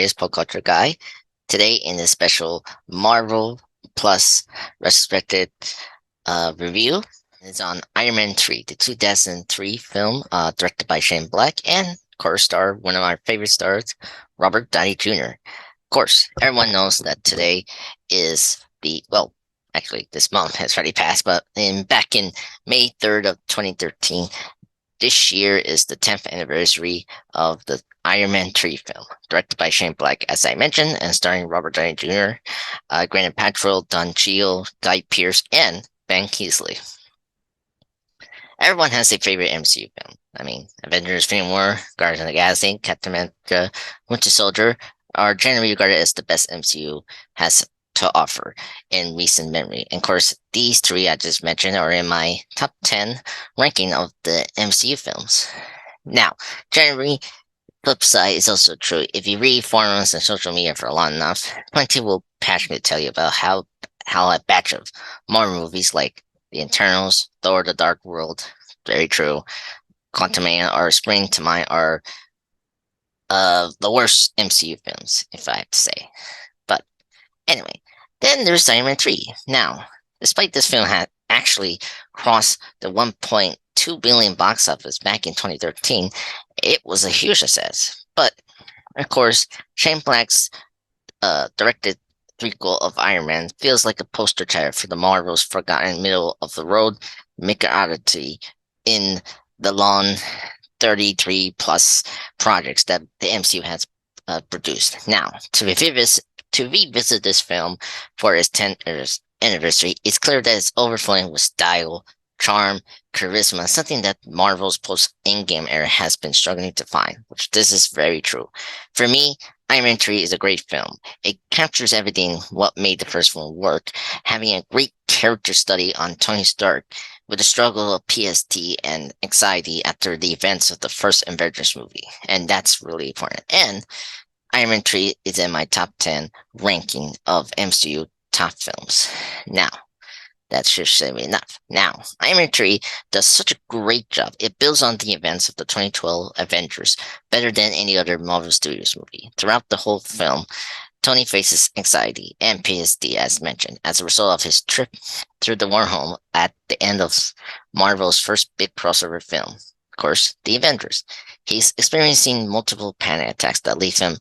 greatest pop culture guy. Today, in this special Marvel Plus retrospective review, is on Iron Man 3, the 2003 film directed by Shane Black and co-star one of my favorite stars, Robert Downey Jr. Of course, everyone knows that today is actually, this month has already passed, but back in May 3rd of 2013, this year is the 10th anniversary of the Iron Man 3 film, directed by Shane Black, as I mentioned, and starring Robert Downey Jr., Gwyneth Paltrow, Cheadle, Drew Pearce, and Ben Kingsley. Everyone has a favorite MCU film. I mean, Avengers: Infinity War, Guardians of the Galaxy, Captain America, Winter Soldier are generally regarded as the best MCU has to offer in recent memory. And of course, these three I just mentioned are in my top 10 ranking of the MCU films. Now, generally, flip side is also true. If you read forums and social media for long enough, plenty will passionately tell you about how a batch of Marvel movies like The Eternals, Thor: The Dark World, very true, Quantumania, or spring to mind are the worst MCU films, if I have to say. But anyway, then there's Iron Man 3. Now, despite this film had actually crossed the 1.2 billion box office back in 2013, it was a huge success. But, of course, Shane Black's directed prequel of Iron Man feels like a poster child for the Marvel's forgotten middle-of-the-road mediocrity in the long 33 plus projects that the MCU has produced. Now, to revisit this film for its 10th anniversary, it's clear that it's overflowing with style, charm, charisma, something that Marvel's post-Endgame era has been struggling to find, which this is very true. For me, Iron Man 3 is a great film. It captures everything what made the first one work, having a great character study on Tony Stark with the struggle of PTSD and anxiety after the events of the first Avengers movie. And that's really important. And Iron Man 3 is in my top 10 ranking of MCU top films. Now, that should say enough. Now, Iron Man 3 does such a great job. It builds on the events of the 2012 Avengers better than any other Marvel Studios movie. Throughout the whole film, Tony faces anxiety and PTSD, as mentioned, as a result of his trip through the wormhole at the end of Marvel's first big crossover film. Of course, the Avengers. He's experiencing multiple panic attacks that leave him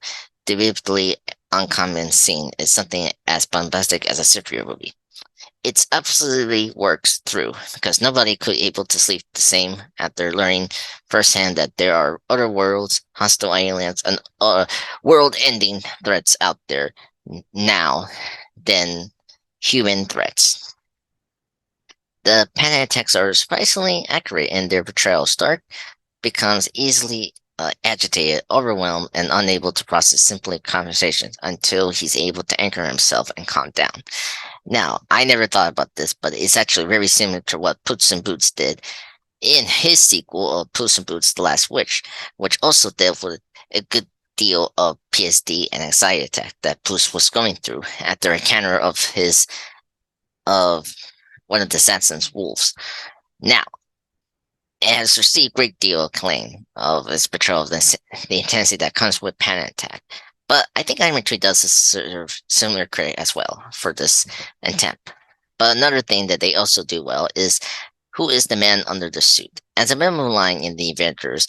deliberately uncommon scene is something as bombastic as a superhero movie. It absolutely works through because nobody could able to sleep the same after learning firsthand that there are other worlds, hostile aliens, and world-ending threats out there now than human threats. The panic attacks are surprisingly accurate in their portrayal. Stark becomes easily agitated, overwhelmed, and unable to process simply conversations until he's able to anchor himself and calm down. Now, I never thought about this, but it's actually very similar to what Puss in Boots did in his sequel of Puss in Boots: The Last Wish, which also dealt with a good deal of PTSD and anxiety attack that Puss was going through after a encounter of one of the assassin's wolves. Now, it has received a great deal of acclaim of its portrayal of the intensity that comes with panic attack. But I think Iron Man 3 does a sort of similar credit as well for this attempt. But another thing that they also do well is who is the man under the suit? As a memo line in the Avengers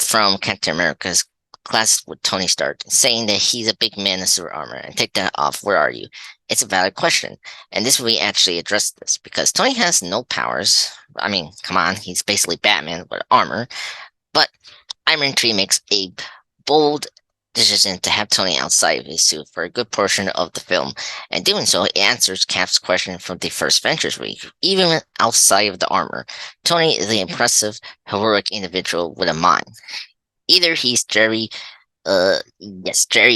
from Captain America's class with Tony Stark, saying that he's a big man in suit armor and take that off, where are you? It's a valid question. And this movie actually addressed this because Tony has no powers. I mean, come on, he's basically Batman with armor. But Iron Man 3 makes a bold decision to have Tony outside of his suit for a good portion of the film, and doing so, it answers Cap's question from the first Avengers week. Even outside of the armor, Tony is an impressive, heroic individual with a mind. Either he's Jerry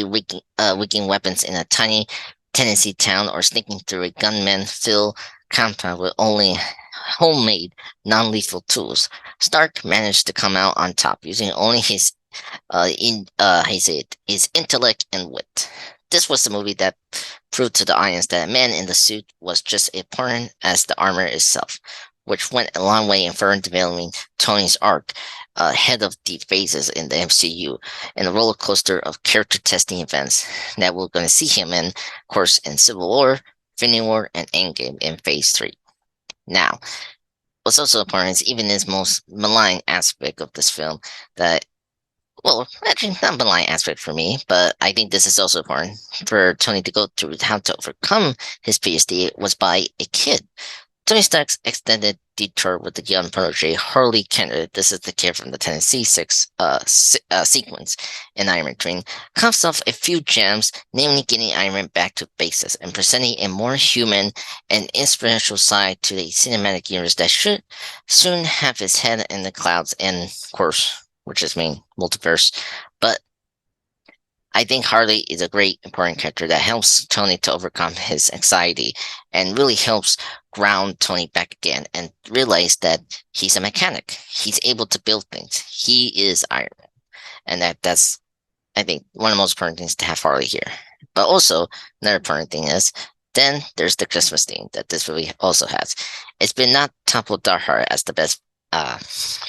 wielding weapons in a tiny Tennessee town, or sneaking through a gunman-filled compound with only homemade, non-lethal tools. Stark managed to come out on top using only his intellect and wit. This was the movie that proved to the audience that a man in the suit was just as important as the armor itself, which went a long way in further developing Tony's arc ahead of the phases in the MCU and a roller coaster of character testing events that we're going to see him in, of course, in Civil War, Infinity War, and Endgame in Phase 3. Now, what's also important is even his most malign aspect of this film that, well, actually not malign aspect for me, but I think this is also important for Tony to go through how to overcome his PTSD was by a kid. Tony Stark's extended detour with the young protege Harley Kennedy, this is the kid from the Tennessee Six sequence in Iron Man 3, coughs off a few gems, namely getting Iron Man back to basis and presenting a more human and inspirational side to the cinematic universe that should soon have his head in the clouds and, of course, which is mean multiverse. But I think Harley is a great important character that helps Tony to overcome his anxiety and really helps ground Tony back again and realize that he's a mechanic. He's able to build things. He is Iron Man. And that's, I think, one of the most important things to have Harley here. But also, another important thing is, then there's the Christmas theme that this movie also has. It's been not toppled Die Hard as the best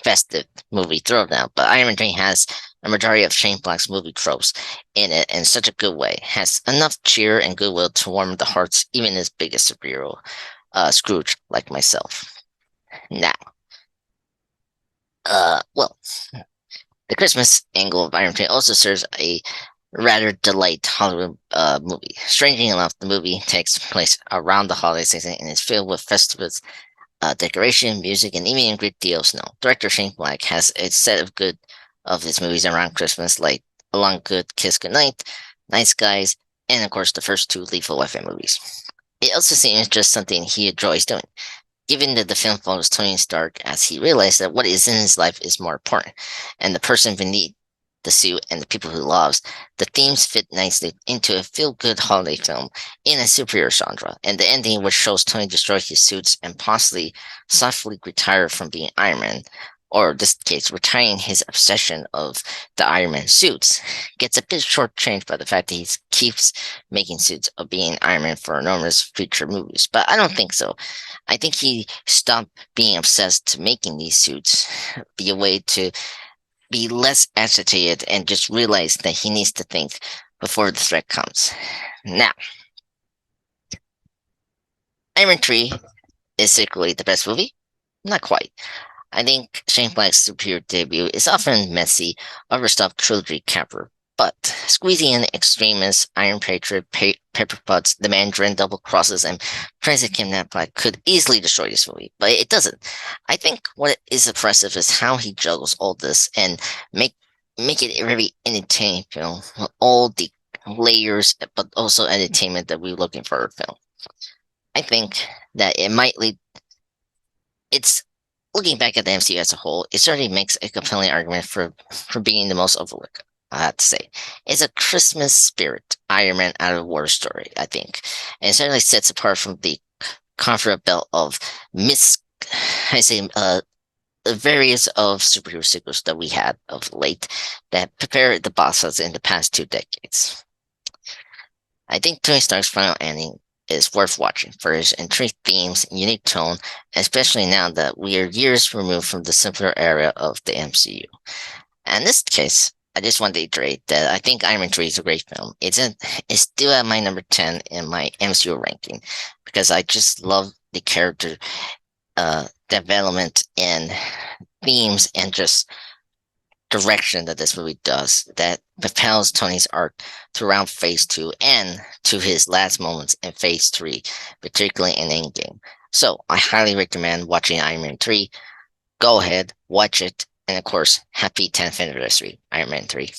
festive movie throwdown, but Iron Man 3 has a majority of Shane Black's movie tropes in it in such a good way. Has enough cheer and goodwill to warm the hearts even his biggest superhero, Scrooge, like myself. Now, well, the Christmas angle of Iron Man 3 also serves a rather delayed Hollywood movie. Strangely enough, the movie takes place around the holiday season and is filled with festivals, decoration, music, and even a great deal of snow. Director Shane Black has a set of good of his movies around Christmas, like Along Good, Kiss Goodnight, Nice Guys, and of course the first two Lethal Weapon movies. It also seems just something he enjoys doing, given that the film follows Tony Stark as he realized that what is in his life is more important, and the person beneath the suit and the people he loves. The themes fit nicely into a feel-good holiday film in a superhero genre, and the ending, which shows Tony destroy his suits and possibly softly retire from being Iron Man, or in this case, retiring his obsession of the Iron Man suits, gets a bit shortchanged by the fact that he keeps making suits of being Iron Man for enormous future movies. But I don't think so. I think he stopped being obsessed to making these suits be a way to be less agitated and just realize that he needs to think before the threat comes. Now, Iron Man 3 is secretly the best movie? Not quite. I think Shane Black's superior debut is often messy, overstuffed trilogy capper, but squeezing in Extremis, Iron Patriot, Pepper Potts, The Mandarin, Double Crosses, and Crazy Kidnap Black could easily destroy this movie, but it doesn't. I think what is impressive is how he juggles all this and make it a very entertaining film with all the layers, but also entertainment that we're looking for a film. I think that it might lead. It's looking back at the MCU as a whole, it certainly makes a compelling argument for being the most overlooked. I have to say, it's a Christmas spirit Iron Man out of war story, I think, and it certainly sets apart from the conveyor belt of various of superhero sequels that we had of late that prepared the bosses in the past 2 decades. I think Tony Stark's final ending is worth watching for his intriguing themes and unique tone, especially now that we are years removed from the simpler era of the MCU. And in this case, I just want to iterate that I think Iron Man 3 is a great film. It's still at my number 10 in my MCU ranking because I just love the character development and themes and just direction that this movie does that propels Tony's arc throughout Phase 2 and to his last moments in Phase 3, particularly in Endgame. So I highly recommend watching Iron Man 3. Go ahead, watch it, and of course, happy 10th anniversary, Iron Man 3.